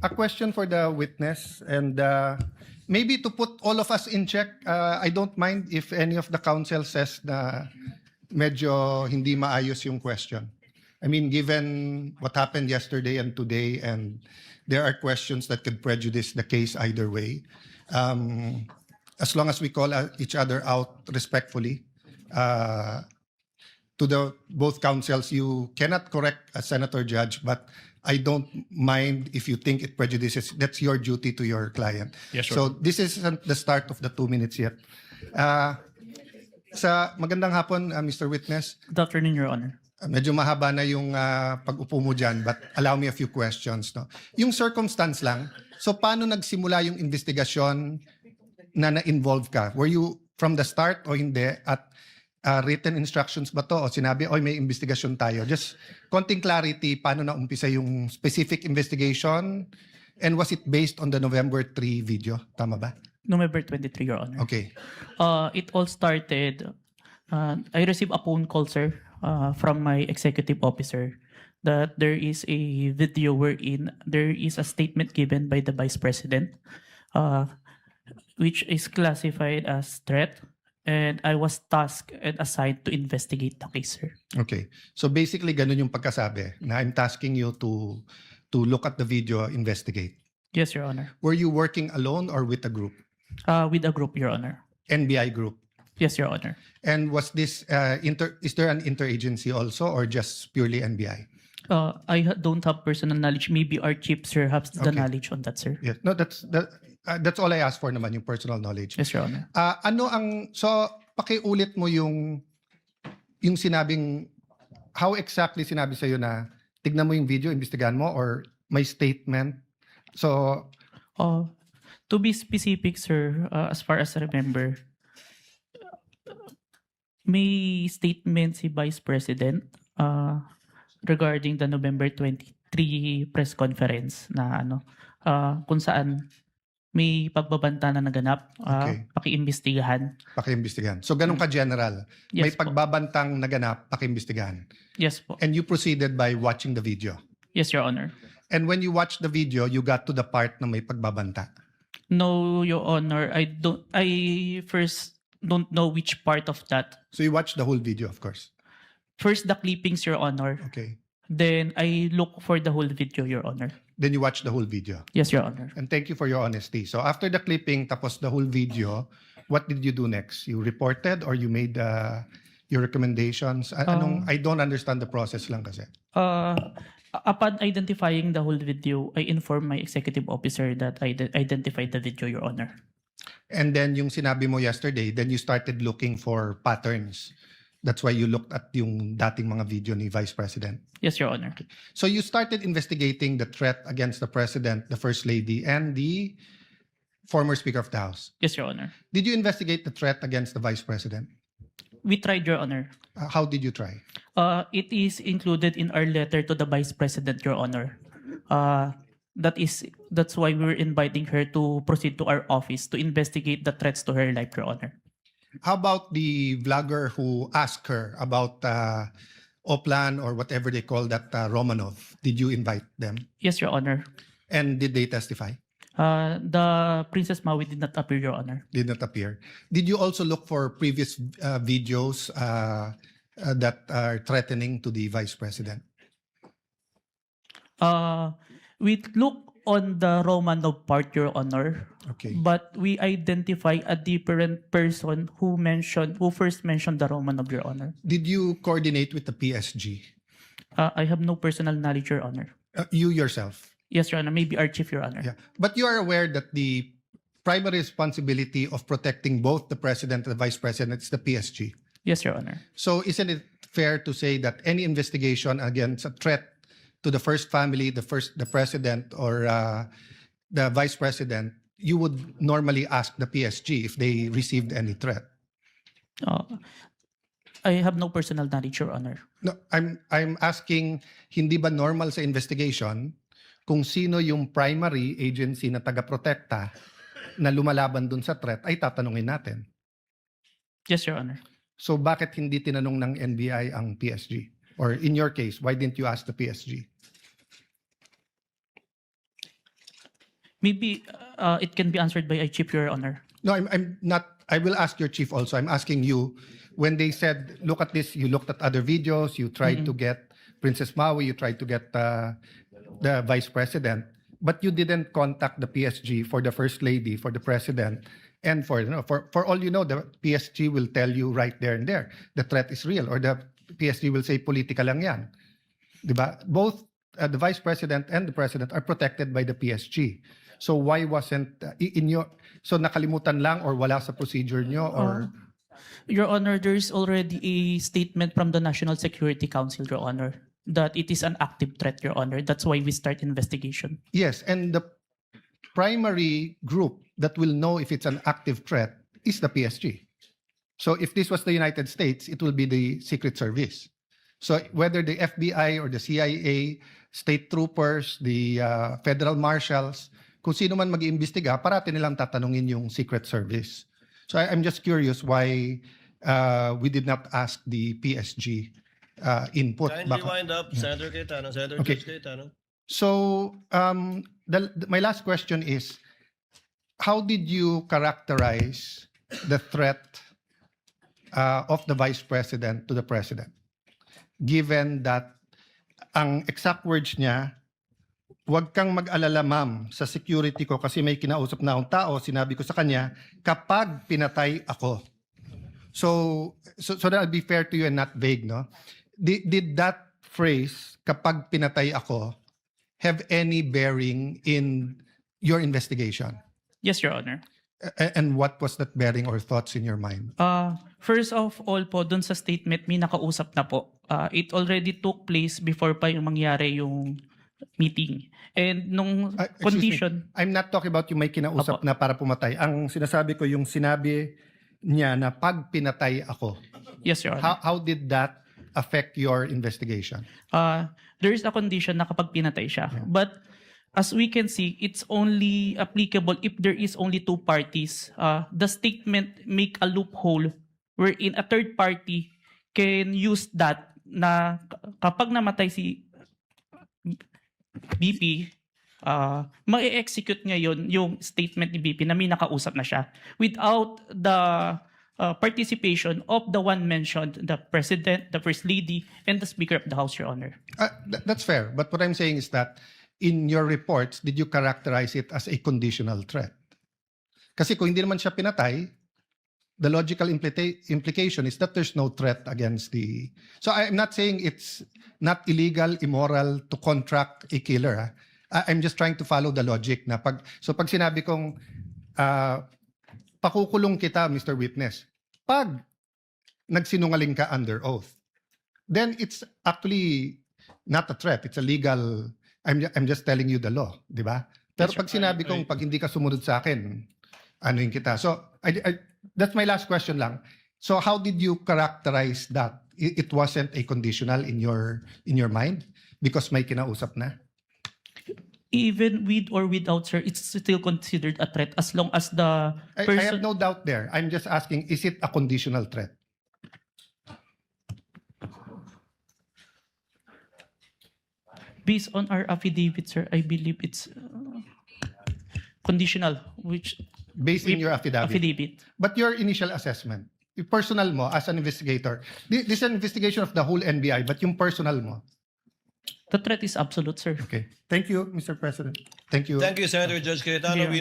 a question for the witness, and maybe to put all of us in check, I don't mind if any of the counsel says na medyo hindi maayos yung question. I mean, given what happened yesterday and today, and there are questions that could prejudice the case either way, as long as we call each other out respectfully, to the both counsels, you cannot correct a senator judge, but I don't mind if you think it prejudices. That's your duty to your client. Yeah, sure. So this isn't the start of the 2 minutes yet. Sa magandang hapon, Mr. Witness. Good afternoon, Your Honor. Medyo mahaba na yung pag-upo mo dyan, but allow me a few questions. No? Yung circumstance lang, so paano nagsimula yung investigasyon na na-involve ka? Were you from the start o hindi? At written instructions ba to? O sinabi, oy, may investigasyon tayo? Just konting clarity, paano na umpisa yung specific investigation? And was it based on the November 3 video? Tama ba? November 23, Your Honor. Okay. It all started, I received a phone call, sir, from my executive officer that there is a video wherein there is a statement given by the Vice President, which is classified as threat, and I was tasked and assigned to investigate the case, sir. Okay. So basically, ganun yung pagkasabi na I'm tasking you to look at the video, investigate. Yes, Your Honor. Were you working alone or with a group? With a group, Your Honor. NBI group? Yes, Your Honor. And was this, is there an interagency also or just purely NBI? Don't have personal knowledge. Maybe our chief, sir, has the Okay. knowledge on that, sir. Yes. No, that's all I asked for naman, yung personal knowledge. Yes, Your Honor. So pakiulit mo yung sinabing, how exactly sinabi sa'yo na tignan mo yung video, imbestigahan mo, or may statement? So, To be specific, sir, as far as I remember, may statement si Vice President regarding the November 23 press conference na kung saan may pagbabanta na naganap, Okay. pakiimbestigahan. pakiimbestigahan. So, ganun ka-general. May Yes po. pagbabantang naganap, pakiimbestigahan. Yes po. And you proceeded by watching the video. Yes, Your Honor. And when you watched the video, you got to the part na may pagbabanta. No, Your Honor, I first don't know which part of that. So, you watched the whole video, of course. First, the clippings, Your Honor. Okay. Then, I look for the whole video, Your Honor. Then you watched the whole video. Yes, Your Honor. And thank you for your honesty. So, after the clipping, tapos the whole video, what did you do next? You reported or you made your recommendations? I don't understand the process lang kasi. Upon identifying the whole video, I informed my executive officer that I identified the video, Your Honor. And then yung sinabi mo yesterday, then you started looking for patterns. That's why you looked at yung dating mga video ni Vice President. Yes, Your Honor. So you started investigating the threat against the President, the First Lady, and the former Speaker of the House. Yes, Your Honor. Did you investigate the threat against the Vice President? We tried, Your Honor. How did you try? It is included in our letter to the Vice President, Your Honor. That's why we were inviting her to proceed to our office to investigate the threats to her life, Your Honor. How about the vlogger who asked her about Oplan or whatever they call that Romanov? Did you invite them? Yes, Your Honor. And did they testify? The Princess Maui did not appear, Your Honor. Did not appear. Did you also look for previous videos that are threatening to the Vice President? We look on the Romanov part, Your Honor. Okay. But we identify a different person who first mentioned the Romanov, Your Honor. Did you coordinate with the PSG? I have no personal knowledge, Your Honor. You yourself? Yes, Your Honor. Maybe our chief, Your Honor. Yeah. But you are aware that the primary responsibility of protecting both the President and the Vice President is the PSG? Yes, Your Honor. So isn't it fair to say that any investigation against a threat to the first family, the President, or the Vice President, you would normally ask the PSG if they received any threat? I have no personal knowledge, Your Honor. No, I'm asking, hindi ba normal sa investigation kung sino yung primary agency na taga-protekta na lumalaban dun sa threat ay tatanungin natin? Yes, Your Honor. So bakit hindi tinanong ng NBI ang PSG? Or in your case, why didn't you ask the PSG? Maybe it can be answered by Chief, Your Honor. No, I'm not. I will ask your chief also. I'm asking you, when they said, look at this, you looked at other videos, you tried to get Princess Maui, you tried to get the vice president, but you didn't contact the PSG for the first lady, for the president, and for all you know, the PSG will tell you right there and there, the threat is real, or the PSG will say, politika lang yan. Diba? Both the vice president and the president are protected by the PSG. So why wasn't so nakalimutan lang or wala sa procedure nyo or Your Honor, there is already a statement from the National Security Council, Your Honor, that it is an active threat, Your Honor. That's why we start investigation. yes, and the primary group that will know if it's an active threat is the PSG. So if this was the United States, it will be the Secret Service. So whether the FBI or the CIA, state troopers, the federal marshals, kung sino man mag-iimbestiga, parati nilang tatanungin yung Secret Service. So I'm just curious why we did not ask the PSG input. Kindly Baka- wind up, Senator Cayetano. Senator Okay. Judge Cayetano. So my last question is, how did you characterize the threat of the vice president to the president? Given that ang exact words niya, huwag kang mag-alala ma'am sa security ko kasi may kinausap na akong tao, sinabi ko sa kanya, kapag pinatay ako. So that I'll be fair to you and not vague, no? Did that phrase, kapag pinatay ako, have any bearing in your investigation? Yes, Your Honor. And what was that bearing or thoughts in your mind? First of all po, dun sa statement, may nakausap na po. It already took place before pa yung mangyari yung meeting. And nung Excuse me. condition, I'm not talking about yung may kinausap Apo. na para pumatay. Ang sinasabi ko, yung sinabi niya na pag pinatay ako, yes, Your Honor. how did that affect your investigation? There is a condition na kapag pinatay siya. But as we can see, it's only applicable if there is only two parties. The statement make a loophole wherein a third party can use that na kapag namatay si BP, ma-execute ngayon yung statement ni BP na may nakausap na siya without the participation of the one mentioned, the President, the First Lady, and the Speaker of the House, Your Honor. That's fair. But what I'm saying is that in your reports, did you characterize it as a conditional threat? Kasi kung hindi naman siya pinatay, the logical implication is that there's no threat against the... So I'm not saying it's not illegal, immoral to contract a killer. I'm just trying to follow the logic na pag sinabi kong pakukulong kita, Mr. Witness, pag nagsinungaling ka under oath, then it's actually not a threat. It's a legal... I'm just telling you the law, di ba? Pero pag sinabi kong pag hindi ka sumunod sa akin, ano yung kita? So that's my last question lang. So how did you characterize that? It wasn't a conditional in your mind because may kinausap na? Even with or without, sir, it's still considered a threat as long as the I have no doubt there. I'm just asking, is it a conditional threat? Based on our affidavit, sir, I believe it's conditional, which Based in your affidavit. affidavit. But your initial assessment, yung personal mo as an investigator, this is an investigation of the whole NBI, but yung personal mo. The threat is absolute, sir. Okay. Thank you, Mr. President. Thank you. Thank you, Senator Judge Cayetano. Yeah. We